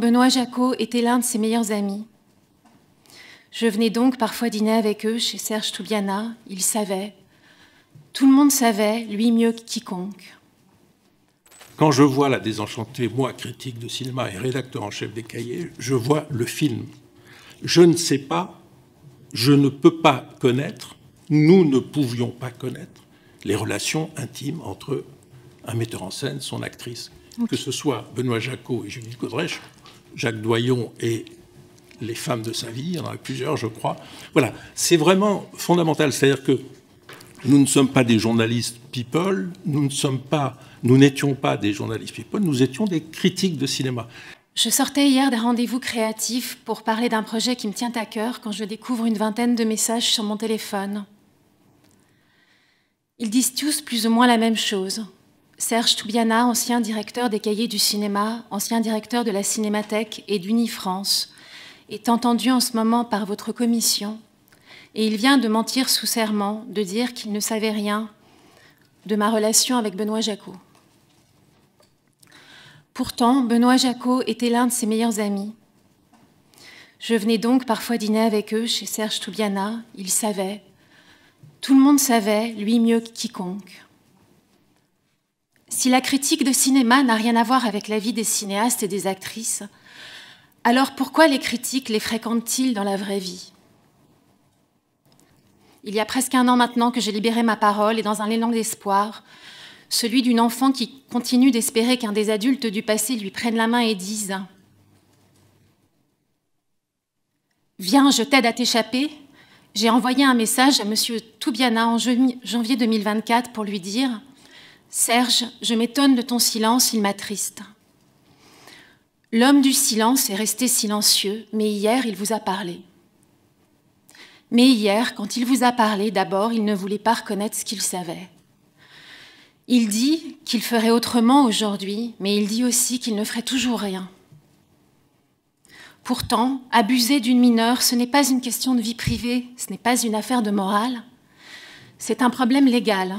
Benoît Jacquot était l'un de ses meilleurs amis. Je venais donc parfois dîner avec eux chez Serge Toubiana. Il savait. Tout le monde savait, lui mieux que quiconque. Quand je vois La Désenchantée, moi, critique de cinéma et rédacteur en chef des cahiers, je vois le film. Je ne sais pas, je ne peux pas connaître, nous ne pouvions pas connaître les relations intimes entre un metteur en scène, son actrice. Okay. Que ce soit Benoît Jacquot et Judith Godrèche, Jacques Doyon et les femmes de sa vie, il y en a plusieurs, je crois. Voilà, c'est vraiment fondamental. C'est-à-dire que nous ne sommes pas des journalistes people, nous n'étions pas des journalistes people, nous étions des critiques de cinéma. Je sortais hier d'un rendez-vous créatif pour parler d'un projet qui me tient à cœur quand je découvre une vingtaine de messages sur mon téléphone. Ils disent tous plus ou moins la même chose. Serge Toubiana, ancien directeur des Cahiers du cinéma, ancien directeur de la Cinémathèque et d'Unifrance, est entendu en ce moment par votre commission et il vient de mentir sous serment, de dire qu'il ne savait rien de ma relation avec Benoît Jacquot. Pourtant, Benoît Jacquot était l'un de ses meilleurs amis. Je venais donc parfois dîner avec eux chez Serge Toubiana. Il savait. Tout le monde savait, lui mieux que quiconque. Si la critique de cinéma n'a rien à voir avec la vie des cinéastes et des actrices, alors pourquoi les critiques les fréquentent-ils dans la vraie vie? Il y a presque un an maintenant que j'ai libéré ma parole et dans un élan d'espoir, celui d'une enfant qui continue d'espérer qu'un des adultes du passé lui prenne la main et dise « Viens, je t'aide à t'échapper », j'ai envoyé un message à M. Toubiana en janvier 2024 pour lui dire « Serge, je m'étonne de ton silence, il m'attriste. L'homme du silence est resté silencieux, mais hier, il vous a parlé. Mais hier, quand il vous a parlé, d'abord, il ne voulait pas reconnaître ce qu'il savait. Il dit qu'il ferait autrement aujourd'hui, mais il dit aussi qu'il ne ferait toujours rien. Pourtant, abuser d'une mineure, ce n'est pas une question de vie privée, ce n'est pas une affaire de morale, c'est un problème légal.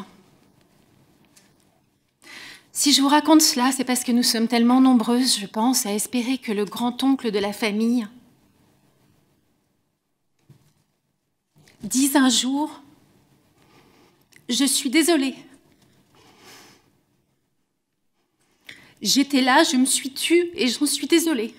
Si je vous raconte cela, c'est parce que nous sommes tellement nombreuses, je pense, à espérer que le grand-oncle de la famille dise un jour « Je suis désolée. J'étais là, je me suis tue et j'en suis désolée. »